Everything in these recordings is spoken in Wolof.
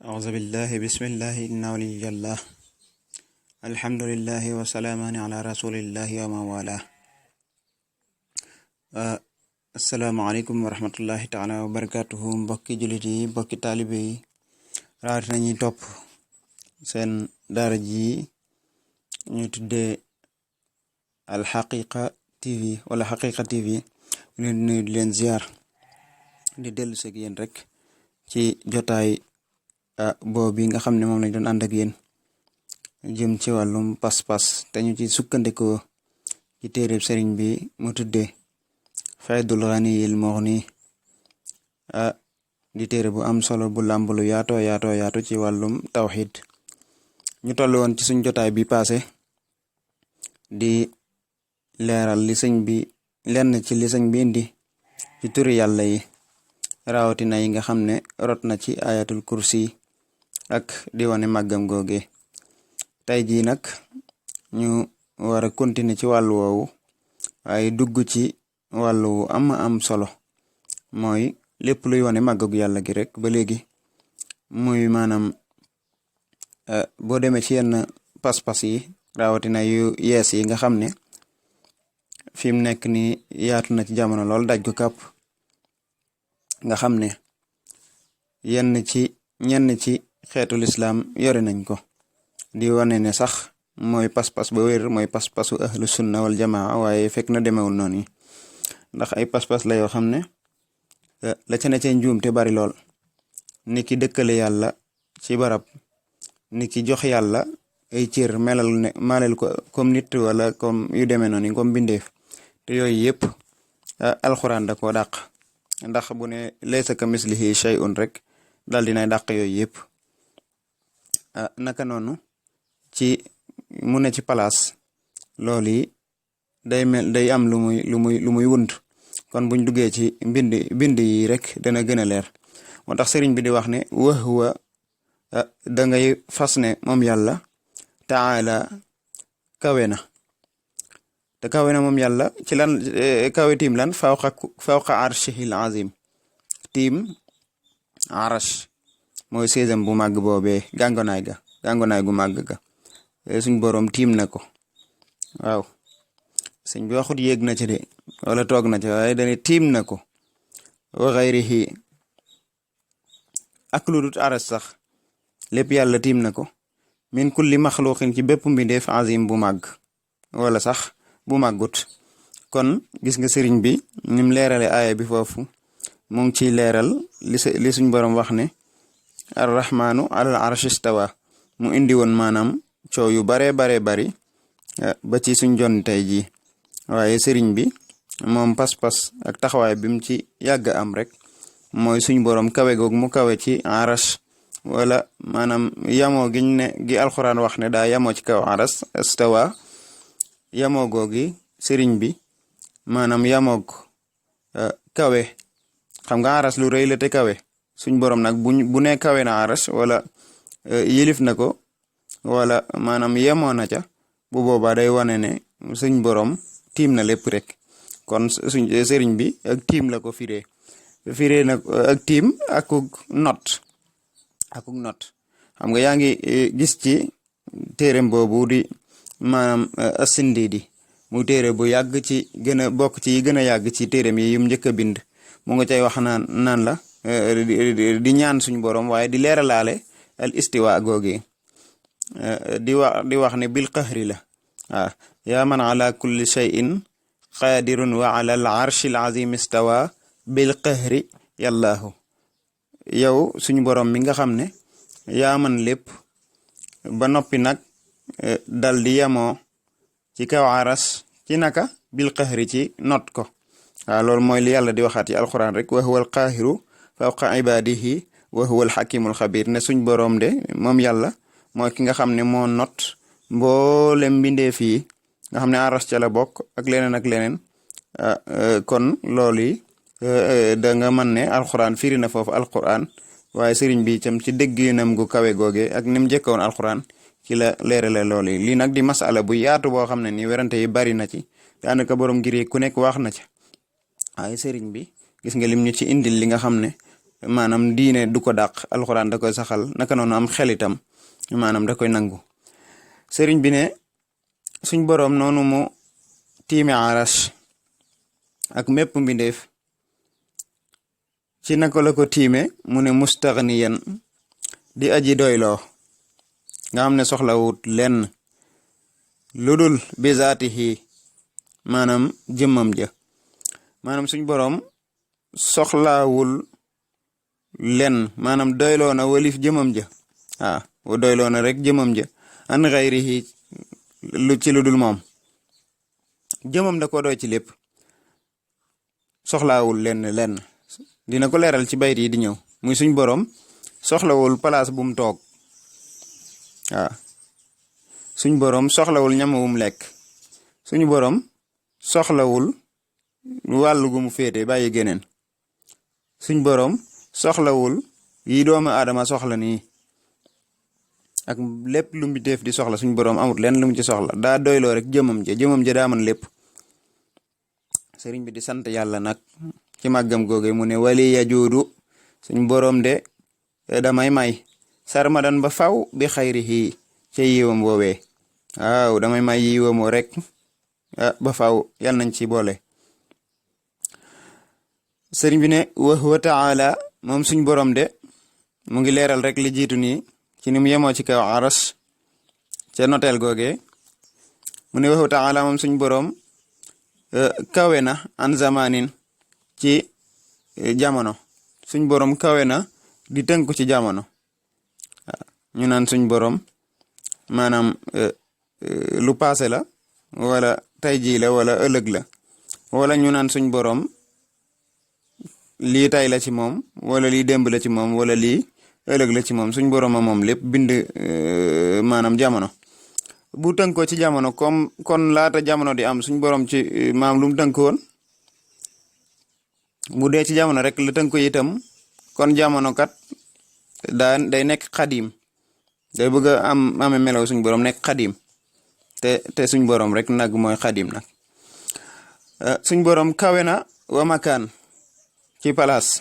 أعوذ بالله بسم الله إن ولي الله الحمد لله وسلامان على رسول الله ومن والاه asalaamaaleykum wa rahmatullahi taala wa barakatuhu mbokki jullit yi mbokki taalibe yi rawatina ñuy topp seen daara ji ñu tuddee alxaqiqa tv wala xaqiqa tv ñu leen nuyu di leen ziar di dellu seeg yéen rek ci jotaay boobu nga xam ne moom lañ doon ànd ak yéen jëm ci wàllum pas-pas te ñu ci sukkandikoo ci téereb sëriñ bi mu tuddee Fayul-XANIYYIL-MUXNY di téere bu am solo bu làmb lu yaatu ci wàllum tawxid ñu toll woon ci suñ jotaay bi passé di leeral li sëñ bi lenn ci li sëñ bi indi ci turi yàlla yi rawatina yi nga xam ne rot na ci ayatul kursi ak di wane màggam googe tey jii nag ñu war a continuer ci wàllu woowu waaye dugg ci wàllu am solo mooy lépp luy wane màggagu yàlla gi rek ba léegi muy maanaam boo demee ci yenn pas-pas yi rawatina yu yees yi nga xam ne fi mu nekk ni yaatu na ci jamono lool daj ko kàpp nga xam ne ñenn ci xeetu lislaam yore nañ ko di wane ne sax mooy pas-pas ba wér mooy pas-pasu ahlu sunna wal jamaa waaye fekk na demewul noonu yi ndax ay pas-pas la yoo xam ne la ca ne ca njuum te bari lool ni ki dëkkale yàlla ci barab ni ki jox yàlla ay cër malel ko comme nit wala comme yu demee noonu comme bindeef te yooyu yëpp alxuraan da koo dàq ndax bu ne laysa ka mislihi shay'un rek daal dinay dàq yooyu yëpp naka noonu ci mu ne ci palaas loolu yi day am lu muy wund kon buñ duggee ci bind yi rek dana gën a leer moo tax sëriñ bi di wax ne wahwa da ngay fas ne moom yàlla taala kawe na te kawe na moom yàlla ci lan kawe tiim lan fawqa arshihil azim tiim arash mooy séesam bu màgg boobee gàngonaay gu màgg ga suñ boroom tiim na ko waaw sëñ bi waxut yéeg na ci de wala toog na ci waaye dane tiim na ko wa xayrihi ak lu dut aras sax lépp yàlla tiim na ko min kulli maxluqin ci bépp mbindeef azim bu màgg wala sax bu màggut kon gis nga sëriñ bi nim leerale aaya bi foofu mu ngi ciy leeral li suñ boroom wax ne arrahmanu alal arsh istawa mu indi woon maanaam coow yu bari ba ci suñ jon tey jii waaye sëriñ bi moom pas-pas ak taxawaay bi mu ci yàgg am rek mooy suñ boroom kawe goog mu kawe ci arash wala maanaam yamoo gi alxuraan wax ne daa yamoo ci kaw arash istawa yamoo googi sëriñ bi maanaam yamoog kawe xam nga arash lu rëy la te kawe suñ boroom nag bu ne kawe na arash wala yilif na ko wala maanaam yemoo na ca bu boobaa day wane ne suñ boroom tiim na lépp rek kon suñ sëriñ bi ak tiim la ko firee nag ak tiim akuk not xam nga yaa ngi gis ci téereem boobu di maanaam As-Sindiidi mu téere bu yàgg ci gën a bokk ci yi gën a yàgg ci téereem yi yum njëkk a bind mu nga cay wax naan la di ñaan suñ boroom waaye di leeralaale al istiwa googi di wax ne bil qahri la waaw yaa man ala kulli shay'in qadirun wa ala al arshil azim istawa bil qahri yàllaahu yow suñu borom mi nga xam ne yaa man lépp ba noppi nag dal di yemoo ci kaw aras ci naka bil qahri ci not ko waaw loolu mooy li yàlla di waxaat ci alquran rek wa huwa al qahiru fawqa ibadihi wa huwa al hakimul xabir ne suñ borom de moom yàlla mooy ki nga xam ne moo not mboolem mbindeef yi nga xam ne aras ca la bokk ak leneen kon loolu yi da nga mën ne alxuraan firi na foofu alxuraan waaye sëriñ bi itam ci dégginam gu kawe googe ak ni mu njëkkoon alxuraan ci la leerale loolu yi lii nag di masala bu yaatu boo xam ne ni werante yi bari na ci daanaka borom ngir ku nekk wax na ci waaye sëriñ bi gis nga lim ñu ci indil li nga xam ne maanaam diine du ko dàq alxuraan da koy saxal naka noonu am xel itam maanaam da koy nangu sëriñ bi ne suñ boroom noonu mu tiime arash ak mépp mbindeef ci naka la ko tiime mu ne mustaghniyan di aji doyloo nga xam ne soxlawut lenn lu dul bi zaatihi maanaam jëmmam ja maanaam suñ boroom soxlaawul lenn maanaam doyloo na walif jëmmam ja wa doyloo na rek jëmmam ja an xayrihi lu ci lu dul moom jëmmam da ko doy ci lépp soxlaawul lenn dina ko leeral ci bayt yi di ñëw muy suñ boroom soxlawul place bu mu toog suñ boroom soxlawul ñam wu mu lekk suñu boroom soxlawul wàllu gu mu féete bàyyi geneen suñ boroom soxlawul yi doomu aadama soxla nii ak lépp lu mu def di soxla suñ boroom amut lenn lu mu ci soxla daa doyloo rek jëmam ja daa man lépp sëriñ bi di sant yàlla nag ci màggam googe mu ne wali ya joodu suñ boroom de damay may sarmadan ba faw bi xayrihi ca yiwam woowee damay may yiwam woo rek ba faw yal nañ ci boole sëriñ bi ne wa huwa taala moom suñ boroom de mu ngi leeral rek li jiitu nii ci ni mu yemoo ci kaw aras ca noteel googe mu ne wa huwa taala moom suñ boroom kawe na an zamanin ci jamono suñ boroom kawe na di tënku ci jamono ñu naan suñ boroom maanaam lu passé la wala tey jii la wala ëllëg la wala ñu naan suñ boroom lii tay la ci moom wala lii démb la ci moom wala lii ëllëg la ci moom suñ boroom a moom lépp bind maanaam jamono bu tënkoo ci jamono comme kon laata jamono di am suñ boroom ci maam lu mu tënkoon bu dee ci jamono rek la tënko itam kon jamono kat day nekk xadim day bëgg a ame melaw suñ boroom nekk xadim te suñ boroom rek nag mooy xadim nag suñ boroom kawe na wa makaan ci place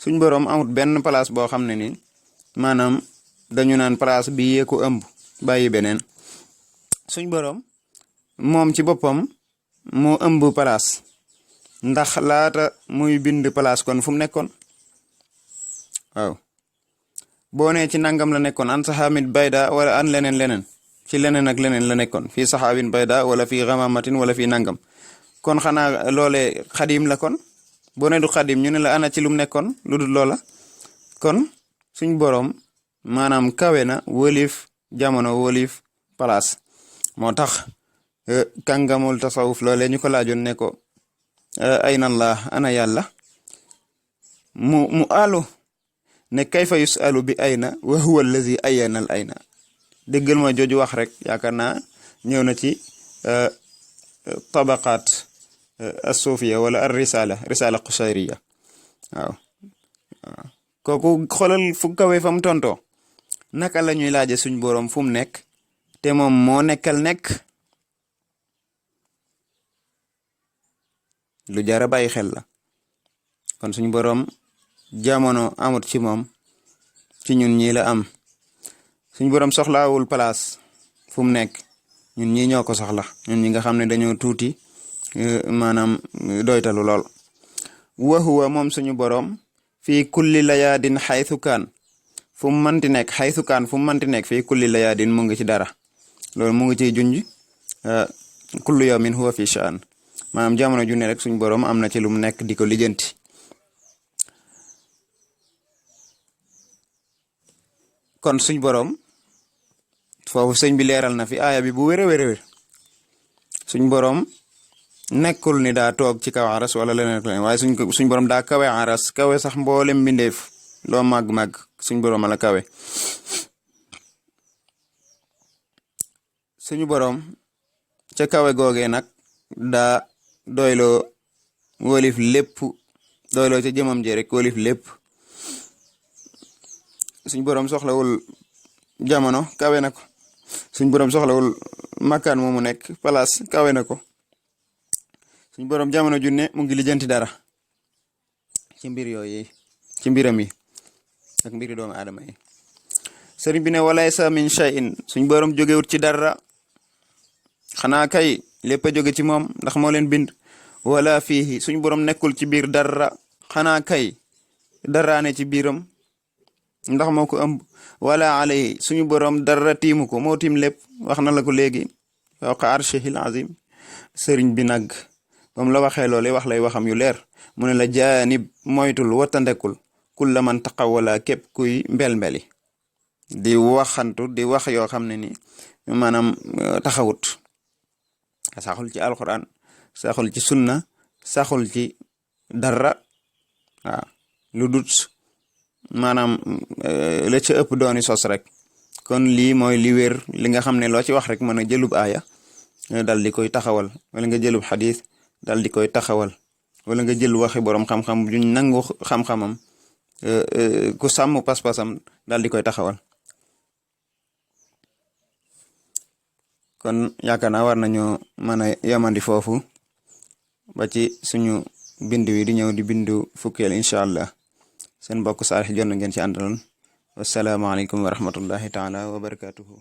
suñ boroom amut benn place boo xam ne ni maanaam dañu naan place bi yee ko ëmb bàyyi beneen suñ boroom moom ci boppam moo ëmb place ndax laata muy bind place kon fu mu nekkoon boo nee ci nangam la nekkoon an saxaabin bayda wala an leneen ci leneen ak leneen la nekkoon fii saxaabin bayda wala fii xamamatin wala fii nangam kon xanaa loolee xadim la kon boo ne du xadim ñu ne la ana ci lum nekkoon lu dul loola kon suñ boroom maanaam kawe na wëlif jamono wëlif place moo tax kàngamul tasawuf loolee ñu ko laajoon ne ko ayna allah ana yàlla mu alu ne kayfa yusalu bi ayna wa huwa allazi ayana al ayna déggal ma jooju wax rek yaakaar naa ñëw na ci tabaqaat as-sufiya wala ar risala qushayriya kooku xoolal fu kawe fa mu tontoo naka la ñuy laaje suñ boroom fu mu nekk te moom moo nekkal nekk lu jara bàyyi xel la kon suñ boroom jamono amut ci moom ci ñun ñii la am suñ boroom soxlaawul place fu mu nekk ñun ñii ñoo ko soxla ñun ñi nga xam ne dañoo tuuti maanaam doytalu lool wa huwa moom suñu boroom fii kulli layaadin xaytu kaan fu mu manti nekk xaytu kaan fu mu manti nekk fii kulli layaadin mu ngi ci dara loolu mu ngi ciy junj kullu yawmin huwa fi shaan maanaam jamono ju ne rek suñu boroom am na ci lu mu nekk di ko lijjanti kon suñ boroom foofu sëñ bi leeral na fi aaya bi bu wér a wér suñ boroom nekkul ni daa toog ci kaw aras wala leneen waaye suñ boroom daa kawe aras kawe sax mboolem mbindeef loo màgg-màgg suñ boroom la kawe suñu boroom ca kawe googee nag daa doyloo wolif lépp doyloo ca jëmam ji rek wolif lépp suñ boroom soxlawul jamono kawe na ko suñ boroom soxlawul makkaan moomu nekk place kawe na ko suñ boroom jamono junne mu ngi lijjanti dara ci mbir yooyu ci mbiram yi ak mbiri doomu aadama yi. sëriñ bi ne walaysa min shay'in suñ borom jógewut ci dara xanaa kay lépp a jóge ci moom ndax moo leen bind. wala fiihi suñ borom nekkul ci biir dara xanaa kay daraane ci biiram ndax moo ko ëmb. wala alayhi suñu borom dara tiimu ko moo tiim lépp wax na la ko léegi fawqa arshihil azim. sëriñ bi nag bam la waxee loole wax lay waxam yu leer mu ne la jaanib moytul watandekul kulla man taqawala képp kuy mbel-mbeli di waxantu di wax yoo xam ne ni maanaam taxawut saxul ci alquran saxul ci sunna saxul ci dara waaw lu dut maanaam la ca ëpp dooni sos rek. kon lii mooy li wér li nga xam ne loo ci wax rek mën a jëlub aaya dal di koy taxawal wala nga jëlub xadis dal di koy taxawal wala nga jël waxi borom xam-xam juñ nangu xam-xamam ku sàmm pas-pasam dal di koy taxawal. kon yaakaar naa war nañoo mën a yamandi foofu ba ci suñu bind wi di ñëw di bindu fukkeel incha allah. seen mbokk Saalix Dione ngeen ci àndaloon. wasalaamaaleykum wa rahmatullahi taala wa barakatuhu.